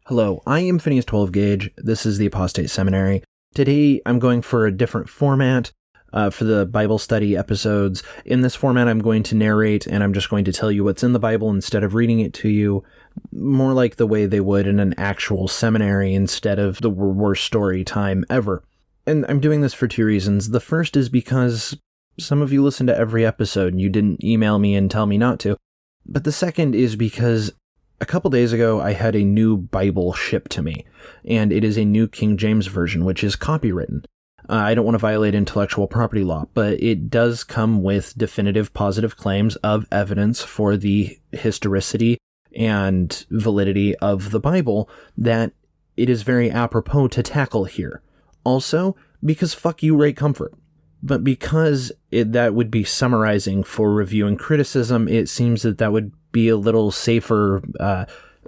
Hello, I am Phineas 12 Gauge. This is the Apostate Seminary. Today I'm going for a different format for the Bible study episodes. In this format, I'm going to narrate and I'm just going to tell you what's in the Bible instead of reading it to you, more like the way they would in an actual seminary instead of the worst story time ever. And I'm doing this for two reasons. The first is because some of you listen to every episode and you didn't email me and tell me not to. But the second is because a couple days ago, I had a new Bible shipped to me, and it is a new King James Version, which is copywritten. I don't want to violate intellectual property law, but it does come with definitive positive claims of evidence for the historicity and validity of the Bible that it is very apropos to tackle here. Also, because fuck you, Ray Comfort. But because that would be summarizing for review and criticism, it seems that would be a little safer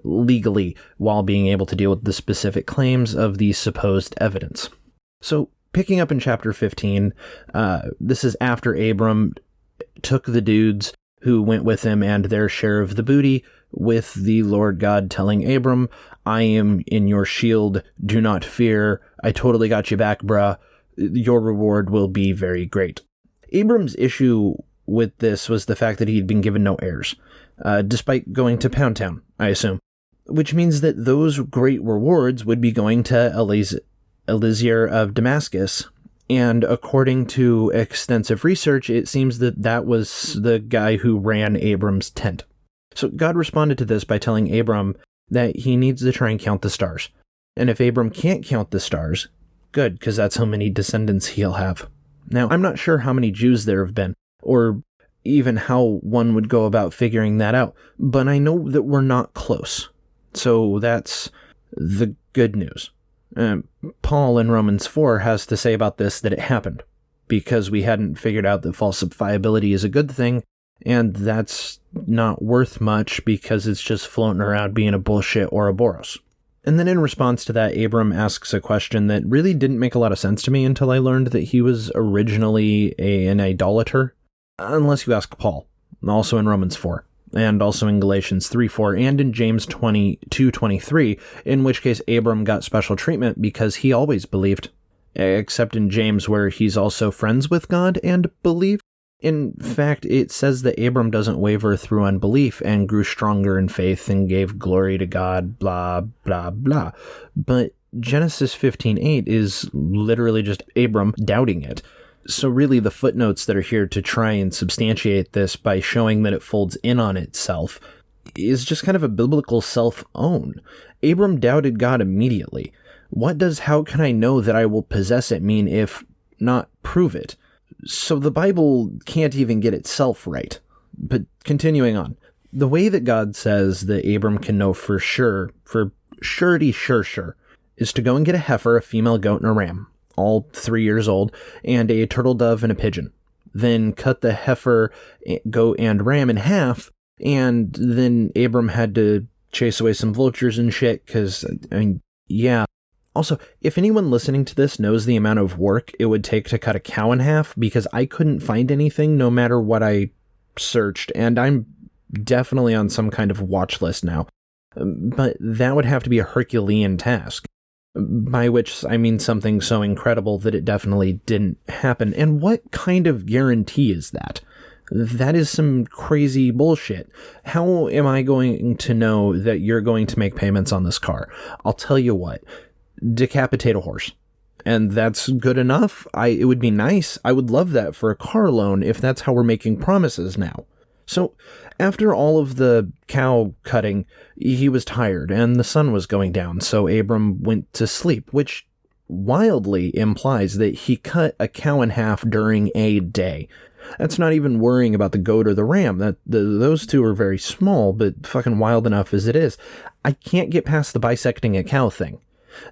legally while being able to deal with the specific claims of the supposed evidence. So, picking up in chapter 15, this is after Abram took the dudes who went with him and their share of the booty, with the Lord God telling Abram, I am in your shield, do not fear, I totally got you back, bruh. Your reward will be very great. Abram's issue with this was the fact that he'd been given no heirs, despite going to Pound Town, I assume, which means that those great rewards would be going to Eliezer of Damascus, and according to extensive research, it seems that that was the guy who ran Abram's tent. So God responded to this by telling Abram that he needs to try and count the stars, and if Abram can't count the stars, good, because that's how many descendants he'll have. Now, I'm not sure how many Jews there have been, or even how one would go about figuring that out, but I know that we're not close. So that's the good news. Paul in Romans 4 has to say about this that it happened, because we hadn't figured out that falsifiability is a good thing, and that's not worth much because it's just floating around being a bullshit Ouroboros. And then in response to that, Abram asks a question that really didn't make a lot of sense to me until I learned that he was originally an idolater. Unless you ask Paul, also in Romans 4, and also in Galatians 3:4, and in James 22:23, in which case Abram got special treatment because he always believed, except in James where he's also friends with God and believed. In fact, it says that Abram doesn't waver through unbelief and grew stronger in faith and gave glory to God, blah, blah, blah. But Genesis 15:8 is literally just Abram doubting it. So really the footnotes that are here to try and substantiate this by showing that it folds in on itself is just kind of a biblical self-own. Abram doubted God immediately. What does "how can I know that I will possess it" mean if not prove it? So the Bible can't even get itself right. But continuing on, the way that God says that Abram can know for sure, for surety sure, is to go and get a heifer, a female goat, and a ram, all 3 years old, and a turtle dove and a pigeon. Then cut the heifer, goat, and ram in half, and then Abram had to chase away some vultures and shit, because, yeah. Also, if anyone listening to this knows the amount of work it would take to cut a cow in half, because I couldn't find anything no matter what I searched, and I'm definitely on some kind of watch list now, but that would have to be a Herculean task, by which I mean something so incredible that it definitely didn't happen. And what kind of guarantee is that? That is some crazy bullshit. How am I going to know that you're going to make payments on this car? I'll tell you what. Decapitate a horse. And that's good enough. It would be nice. I would love that for a car loan if that's how we're making promises now. So after all of the cow cutting, he was tired and the sun was going down, so Abram went to sleep, which wildly implies that he cut a cow in half during a day. That's not even worrying about the goat or the ram. Those two are very small, but fucking wild enough as it is. I can't get past the bisecting a cow thing.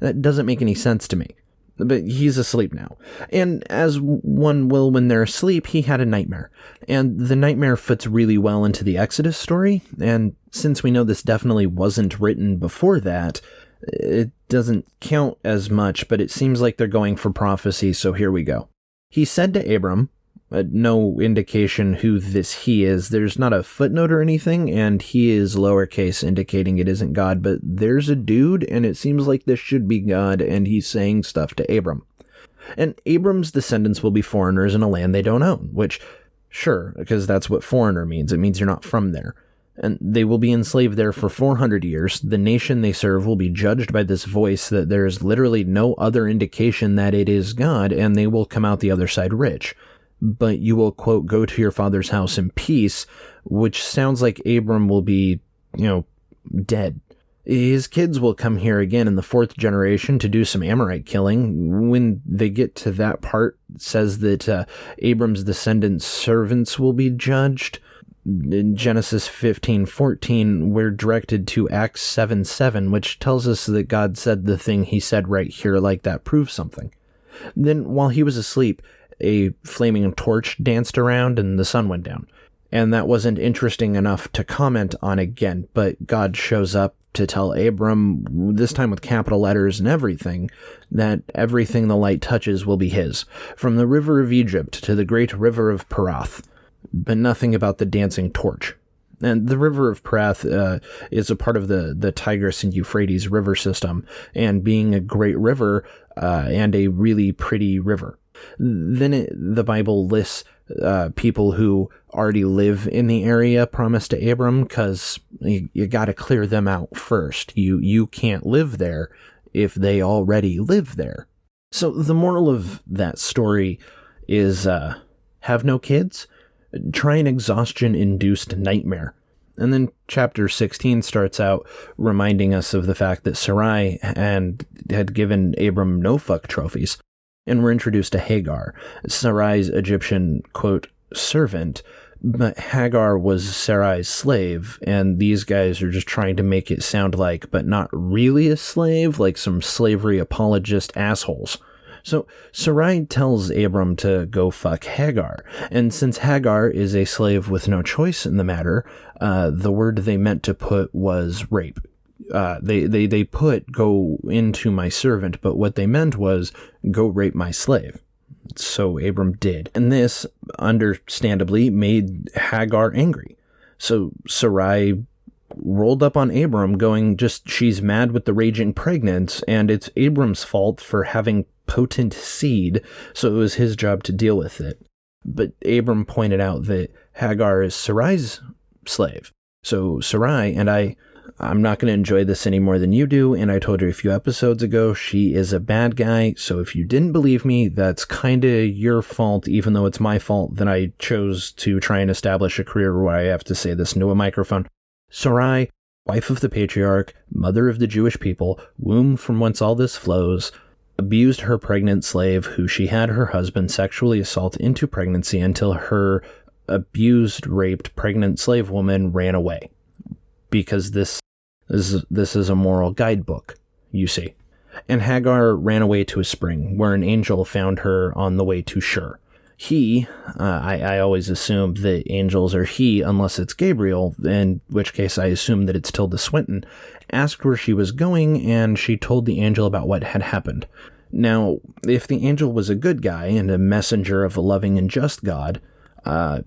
That doesn't make any sense to me. But he's asleep now. And as one will when they're asleep, he had a nightmare. And the nightmare fits really well into the Exodus story. And since we know this definitely wasn't written before that, it doesn't count as much, but it seems like they're going for prophecy, so here we go. He said to Abram, No indication who this he is. There's not a footnote or anything, and he is lowercase, indicating it isn't God, but there's a dude, and it seems like this should be God, and he's saying stuff to Abram. And Abram's descendants will be foreigners in a land they don't own, which, sure, because that's what foreigner means. It means you're not from there. And they will be enslaved there for 400 years. The nation they serve will be judged by this voice that there is literally no other indication that it is God, and they will come out the other side rich. But you will, quote, go to your father's house in peace, which sounds like Abram will be, dead. His kids will come here again in the 4th generation to do some Amorite killing. When they get to that part, it says that Abram's descendants' servants will be judged. In Genesis 15:14, we're directed to Acts 7:7, which tells us that God said the thing he said right here, like that proves something. Then, while he was asleep, a flaming torch danced around and the sun went down. And that wasn't interesting enough to comment on again, but God shows up to tell Abram, this time with capital letters and everything, that everything the light touches will be his, from the river of Egypt to the great river of Perath. But nothing about the dancing torch. And the river of Perath is a part of the Tigris and Euphrates river system, and being a great river and a really pretty river. Then the Bible lists people who already live in the area promised to Abram, because you got to clear them out first. You can't live there if they already live there. So the moral of that story is have no kids. Try an exhaustion-induced nightmare. And then chapter 16 starts out reminding us of the fact that Sarai had given Abram no-fuck trophies. And we're introduced to Hagar, Sarai's Egyptian, quote, servant, but Hagar was Sarai's slave, and these guys are just trying to make it sound like, but not really a slave, like some slavery apologist assholes. So Sarai tells Abram to go fuck Hagar, and since Hagar is a slave with no choice in the matter, the word they meant to put was rape. They put go into my servant, but what they meant was go rape my slave. So Abram did, and this, understandably, made Hagar angry. So Sarai rolled up on Abram, going, she's mad with the raging pregnant, and it's Abram's fault for having potent seed, so it was his job to deal with it. But Abram pointed out that Hagar is Sarai's slave. So Sarai, and I'm not going to enjoy this any more than you do, and I told you a few episodes ago, she is a bad guy, so if you didn't believe me, that's kind of your fault, even though it's my fault that I chose to try and establish a career where I have to say this into a microphone. Sarai, wife of the patriarch, mother of the Jewish people, womb from whence all this flows, abused her pregnant slave, who she had her husband sexually assault into pregnancy until her abused, raped, pregnant slave woman ran away. Because this is a moral guidebook, you see. And Hagar ran away to a spring, where an angel found her on the way to Shur. I always assume that angels are he, unless it's Gabriel, in which case I assume that it's Tilda Swinton, asked where she was going, and she told the angel about what had happened. Now, if the angel was a good guy and a messenger of a loving and just God,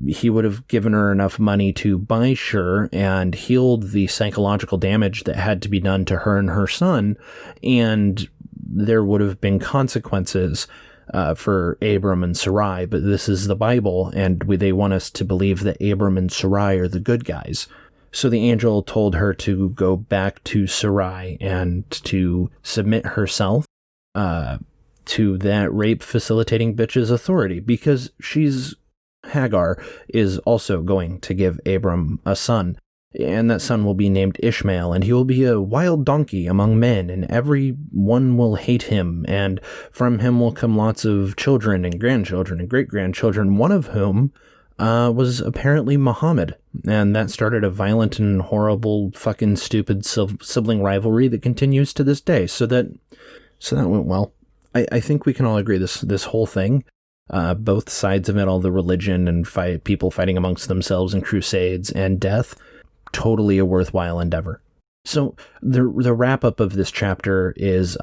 he would have given her enough money to buy Shur and healed the psychological damage that had to be done to her and her son, and there would have been consequences for Abram and Sarai, but this is the Bible, and they want us to believe that Abram and Sarai are the good guys. So the angel told her to go back to Sarai and to submit herself to that rape facilitating bitch's authority, because Hagar is also going to give Abram a son, and that son will be named Ishmael, and he will be a wild donkey among men, and everyone will hate him, and from him will come lots of children and grandchildren and great-grandchildren, one of whom was apparently Muhammad, and that started a violent and horrible fucking stupid sibling rivalry that continues to this day. So that went well. I think we can all agree this whole thing, both sides of it, all the religion and people fighting amongst themselves and crusades and death, totally a worthwhile endeavor. So the wrap up of this chapter is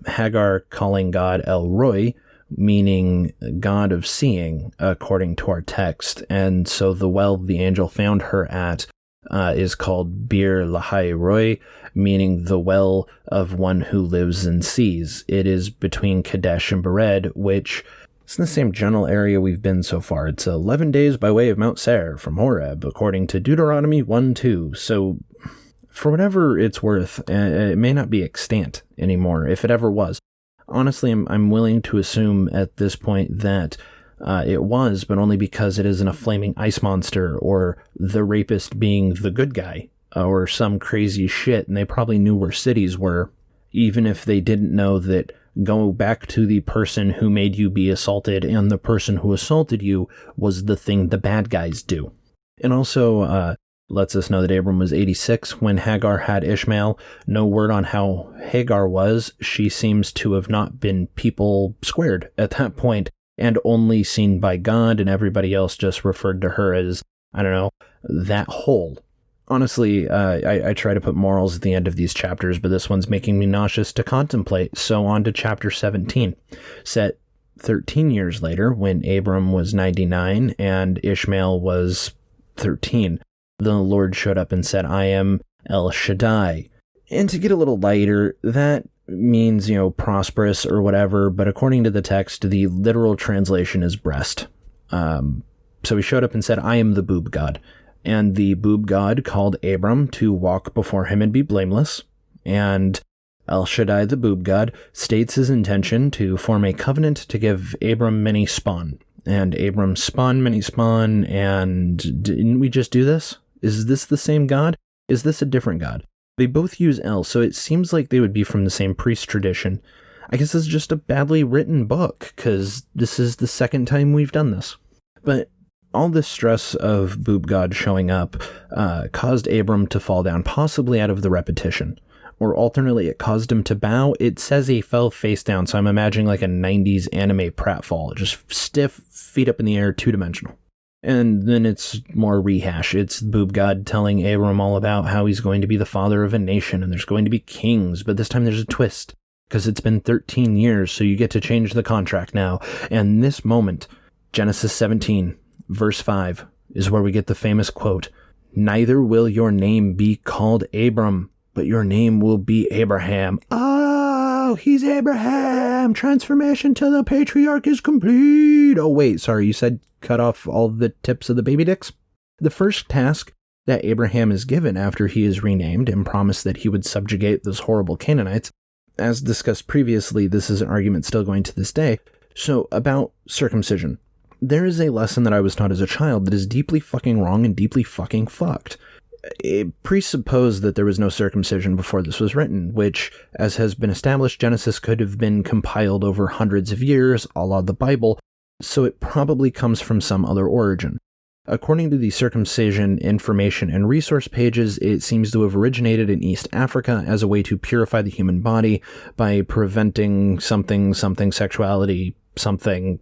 Hagar calling God El Roy, meaning God of seeing, according to our text. And so the well the angel found her at is called Bir Lahai Roy, meaning the well of one who lives and sees. It is between Kadesh and Bered, which is in the same general area we've been so far. It's 11 days by way of Mount Seir from Horeb, according to Deuteronomy 1:2. So for whatever it's worth, it may not be extant anymore, if it ever was. Honestly, I'm willing to assume at this point that it was, but only because it isn't a flaming ice monster or the rapist being the good guy or some crazy shit, and they probably knew where cities were, even if they didn't know that go back to the person who made you be assaulted and the person who assaulted you was the thing the bad guys do. And also lets us know that Abram was 86 when Hagar had Ishmael. No word on how Hagar was. She seems to have not been people squared at that point and only seen by God, and everybody else just referred to her as, I don't know, that whole. Honestly, I try to put morals at the end of these chapters, but this one's making me nauseous to contemplate. So on to chapter 17, set 13 years later when Abram was 99 and Ishmael was 13. The Lord showed up and said, I am El Shaddai. And to get a little lighter, that means, prosperous or whatever, but according to the text, the literal translation is breast. So he showed up and said, I am the boob god. And the boob god called Abram to walk before him and be blameless. And El Shaddai, the boob god, states his intention to form a covenant to give Abram many spawn. And Abram spawned many spawn, and didn't we just do this? Is this the same God? Is this a different God? They both use El, so it seems like they would be from the same priest tradition. I guess it's just a badly written book, because this is the second time we've done this. But all this stress of boob God showing up caused Abram to fall down, possibly out of the repetition. Or alternately, it caused him to bow. It says he fell face down, so I'm imagining like a 90s anime pratfall. Just stiff, feet up in the air, two-dimensional. And then it's more rehash. It's boob God telling Abram all about how he's going to be the father of a nation, and there's going to be kings, but this time there's a twist, because it's been 13 years, so you get to change the contract now. And this moment, Genesis 17, verse 5, is where we get the famous quote, Neither will your name be called Abram, but your name will be Abraham. Oh, he's Abraham! Transformation to the patriarch is complete! Oh wait, sorry, you said cut off all the tips of the baby dicks? The first task that Abraham is given after he is renamed and promised that he would subjugate those horrible Canaanites, as discussed previously, this is an argument still going to this day. So, about circumcision. There is a lesson that I was taught as a child that is deeply fucking wrong and deeply fucking fucked. It presupposed that there was no circumcision before this was written, which, as has been established, Genesis could have been compiled over hundreds of years, a la the Bible, so it probably comes from some other origin. According to the circumcision information and resource pages, it seems to have originated in East Africa as a way to purify the human body by preventing something sexuality, something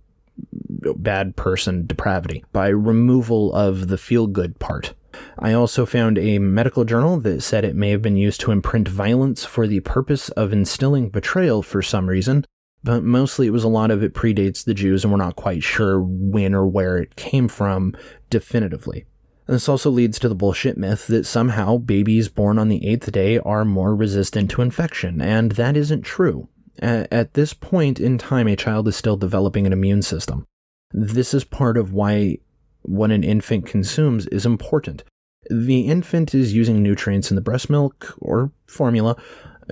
bad person depravity, by removal of the feel-good part. I also found a medical journal that said it may have been used to imprint violence for the purpose of instilling betrayal for some reason, but mostly it was a lot of it predates the Jews and we're not quite sure when or where it came from definitively. And this also leads to the bullshit myth that somehow babies born on the 8th day are more resistant to infection, and that isn't true. At this point in time, a child is still developing an immune system. This is part of why what an infant consumes is important. The infant is using nutrients in the breast milk or formula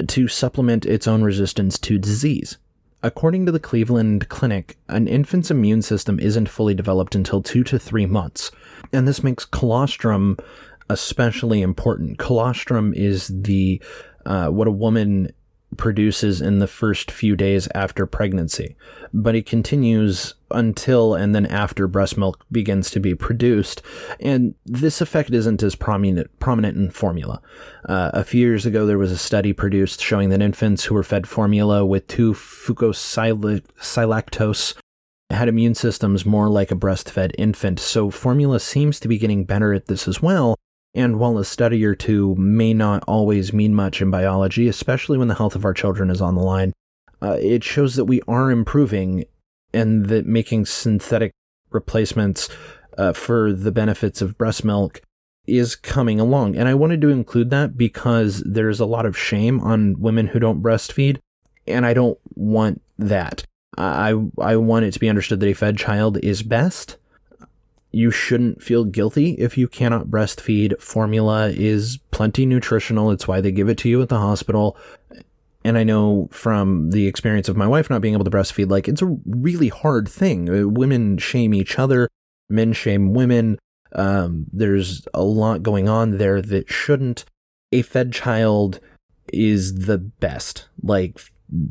to supplement its own resistance to disease. According to the Cleveland Clinic, an infant's immune system isn't fully developed until 2 to 3 months, and this makes colostrum especially important. Colostrum is the what a woman produces in the first few days after pregnancy, but it continues until and then after breast milk begins to be produced, and this effect isn't as prominent in formula. A few years ago, there was a study produced showing that infants who were fed formula with 2-fucosilactose had immune systems more like a breastfed infant, so formula seems to be getting better at this as well. And while a study or two may not always mean much in biology, especially when the health of our children is on the line, it shows that we are improving and that making synthetic replacements for the benefits of breast milk is coming along. And I wanted to include that because there's a lot of shame on women who don't breastfeed, and I don't want that. I want it to be understood that a fed child is best. You shouldn't feel guilty if you cannot breastfeed. Formula is plenty nutritional. It's why they give it to you at the hospital. And I know from the experience of my wife not being able to breastfeed, like, it's a really hard thing. Women shame each other. Men shame women. There's a lot going on there that shouldn't. A fed child is the best. Like,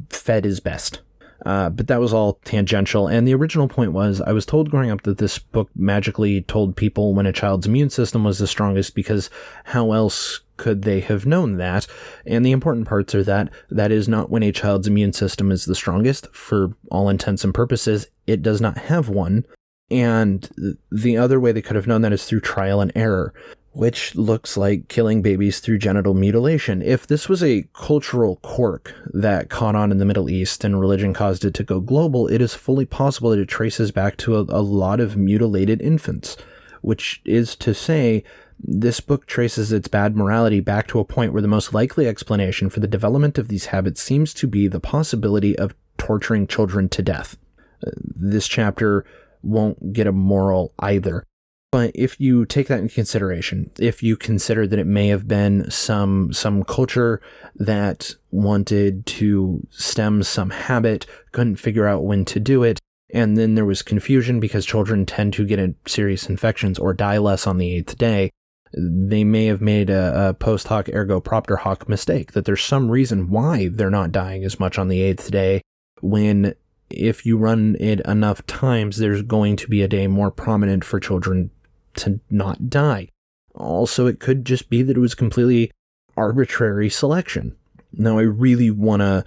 fed is best. But that was all tangential. And the original point was, I was told growing up that this book magically told people when a child's immune system was the strongest, because how else could they have known that? And the important parts are that is not when a child's immune system is the strongest. For all intents and purposes, it does not have one. And the other way they could have known that is through trial and error, which looks like killing babies through genital mutilation. If this was a cultural quirk that caught on in the Middle East and religion caused it to go global, it is fully possible that it traces back to a lot of mutilated infants, which is to say, this book traces its bad morality back to a point where the most likely explanation for the development of these habits seems to be the possibility of torturing children to death. This chapter won't get a moral either. But if you take that into consideration, if you consider that it may have been some culture that wanted to stem some habit, couldn't figure out when to do it, and then there was confusion because children tend to get serious infections or die less on the 8th day, they may have made a post hoc ergo propter hoc mistake, that there's some reason why they're not dying as much on the 8th day, when if you run it enough times, there's going to be a day more prominent for children to not die. Also, it could just be that it was completely arbitrary selection. Now, I really want to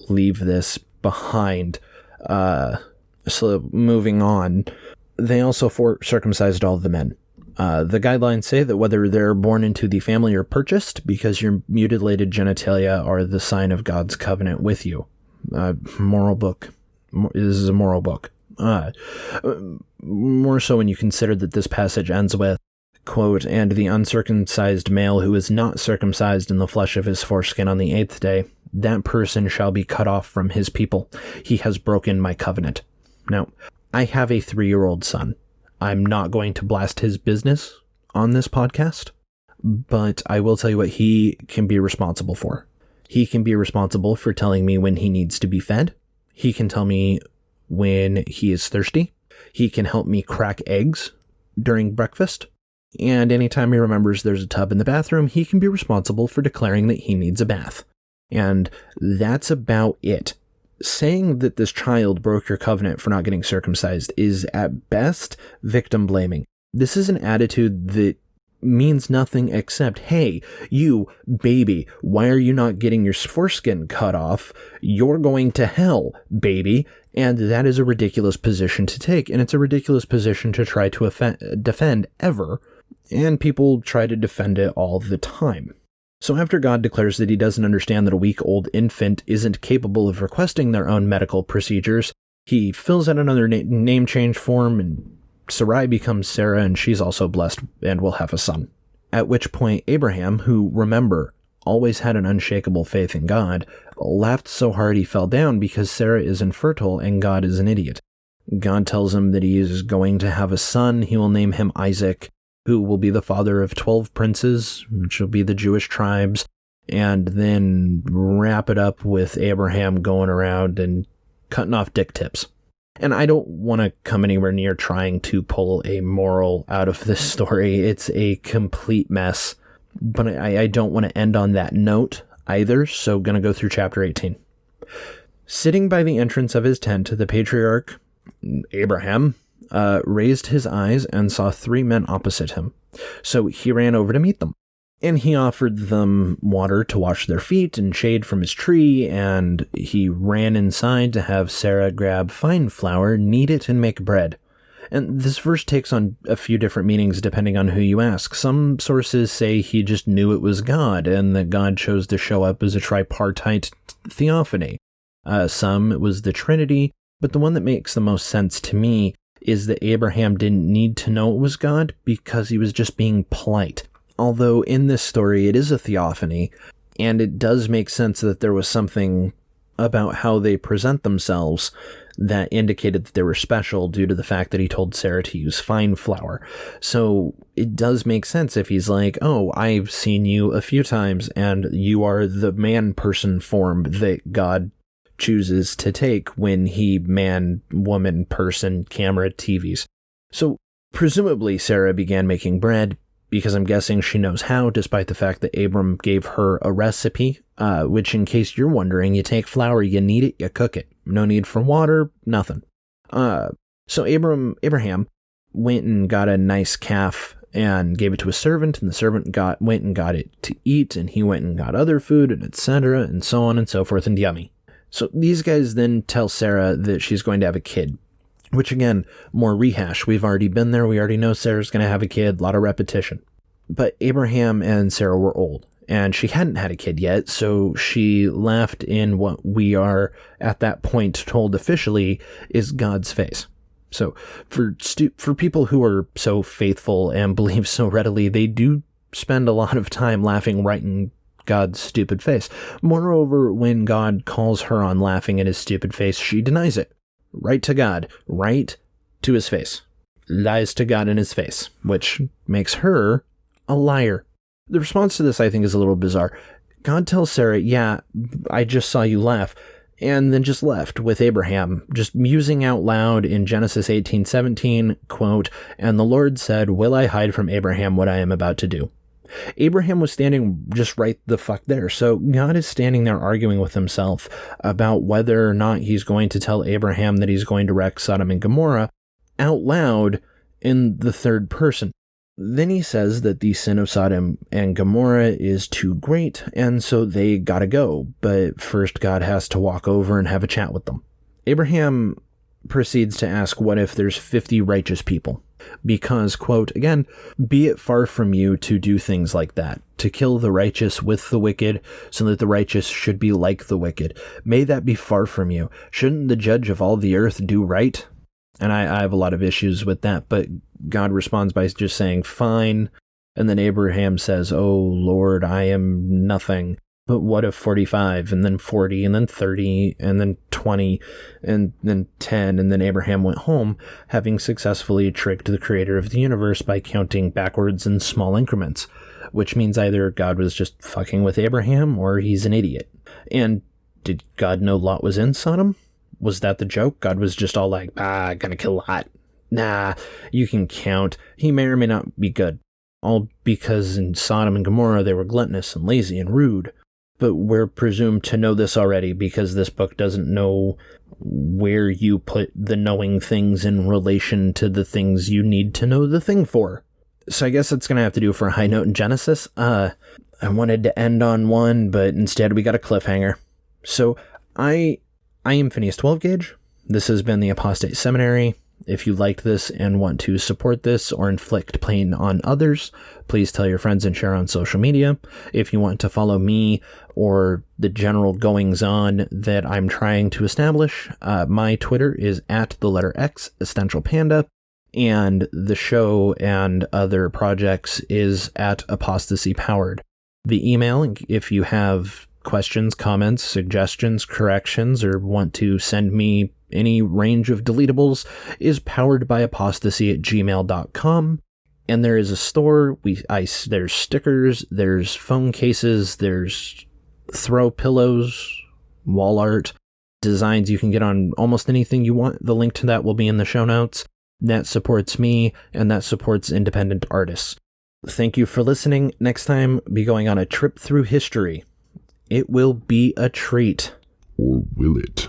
leave this behind. So moving on, they also circumcised all of the men. The guidelines say that whether they're born into the family or purchased, because your mutilated genitalia are the sign of God's covenant with you. Moral book. This is a moral book. More so when you consider that this passage ends with, quote, "And the uncircumcised male who is not circumcised in the flesh of his foreskin on the 8th day, that person shall be cut off from his people. He has broken my covenant." Now, I have a 3-year-old son. I'm not going to blast his business on this podcast, but I will tell you what he can be responsible for. He can be responsible for telling me when he needs to be fed. He can tell me when he is thirsty. He can help me crack eggs during breakfast. And anytime he remembers there's a tub in the bathroom, he can be responsible for declaring that he needs a bath. And that's about it. Saying that this child broke your covenant for not getting circumcised is at best victim blaming. This is an attitude that means nothing except, hey, you baby, why are you not getting your foreskin cut off? You're going to hell, baby. And that is a ridiculous position to take, and it's a ridiculous position to try to defend ever, and people try to defend it all the time. So after God declares that he doesn't understand that a week-old infant isn't capable of requesting their own medical procedures, he fills out another name change form, and Sarai becomes Sarah, and she's also blessed and will have a son. At which point Abraham, who, remember, always had an unshakable faith in God, laughed so hard he fell down because Sarah is infertile and God is an idiot. God tells him that he is going to have a son. He will name him Isaac, who will be the father of 12 princes, which will be the Jewish tribes, and then wrap it up with Abraham going around and cutting off dick tips. And I don't want to come anywhere near trying to pull a moral out of this story. It's a complete mess. But I don't want to end on that note either, so going to go through chapter 18. Sitting by the entrance of his tent, the patriarch, Abraham, raised his eyes and saw 3 men opposite him. So he ran over to meet them. And he offered them water to wash their feet and shade from his tree, and he ran inside to have Sarah grab fine flour, knead it, and make bread. And this verse takes on a few different meanings depending on who you ask. Some sources say he just knew it was God, and that God chose to show up as a tripartite theophany. Some, it was the Trinity, But the one that makes the most sense to me is that Abraham didn't need to know it was God because he was just being polite. Although in this story it is a theophany, and it does make sense that there was something about how they present themselves that indicated that they were special due to the fact that he told Sarah to use fine flour. So it does make sense if he's like, oh, I've seen you a few times and you are the man-person form that God chooses to take when he man, woman, person, camera, TVs. So presumably Sarah began making bread because I'm guessing she knows how, despite the fact that Abram gave her a recipe, which, in case you're wondering, you take flour, you knead it, you cook it. No need for water, nothing. So Abraham went and got a nice calf and gave it to a servant, and the servant went and got it to eat, and he went and got other food, and etc., and so on and so forth, and yummy. So these guys then tell Sarah that she's going to have a kid, which, again, more rehash. We've already been there. We already know Sarah's going to have a kid. A lot of repetition. But Abraham and Sarah were old, and she hadn't had a kid yet, so she laughed in what we are, at that point, told officially is God's face. So for people who are so faithful and believe so readily, they do spend a lot of time laughing right in God's stupid face. Moreover, when God calls her on laughing at his stupid face, she denies it. Right to God, right to his face. Lies to God in his face, which makes her a liar. The response to this, I think, is a little bizarre. God tells Sarah, yeah, I just saw you laugh, and then just left with Abraham, just musing out loud in Genesis 18:17, quote, "And the Lord said, will I hide from Abraham what I am about to do?" Abraham was standing just right the fuck there. So God is standing there arguing with himself about whether or not he's going to tell Abraham that he's going to wreck Sodom and Gomorrah out loud in the third person. Then he says that the sin of Sodom and Gomorrah is too great, and so they gotta go. But first God has to walk over and have a chat with them. Abraham proceeds to ask, what if there's 50 righteous people? Because, quote, again, be it far from you to do things like that, to kill the righteous with the wicked, so that the righteous should be like the wicked. May that be far from you. Shouldn't the judge of all the earth do right? And I have a lot of issues with that, but God responds by just saying, fine. And then Abraham says, oh, Lord, I am nothing. But what if 45, and then 40, and then 30, and then 20, and then 10, and then Abraham went home, having successfully tricked the creator of the universe by counting backwards in small increments, which means either God was just fucking with Abraham, or he's an idiot. And did God know Lot was in Sodom? Was that the joke? God was just all like, gonna kill Lot. Nah, you can count. He may or may not be good. All because in Sodom and Gomorrah they were gluttonous and lazy and rude. But we're presumed to know this already because this book doesn't know where you put the knowing things in relation to the things you need to know the thing for. So I guess that's going to have to do for a high note in Genesis. I wanted to end on one, but instead we got a cliffhanger. So I am Phineas 12 Gauge. This has been the Apostate Seminary. If you liked this and want to support this or inflict pain on others, please tell your friends and share on social media. If you want to follow me or the general goings-on that I'm trying to establish, my Twitter is @X Essential Panda, and the show and other projects is @Apostasy Powered. The email, if you have questions, comments, suggestions, corrections, or want to send me any range of deletables, is poweredbyapostasy@gmail.com. And there is a store. There's stickers, there's phone cases, there's throw pillows, wall art, designs you can get on almost anything you want. The link to that will be in the show notes. That supports me, and that supports independent artists. Thank you for listening. Next time, be going on a trip through history. It will be a treat. Or will it?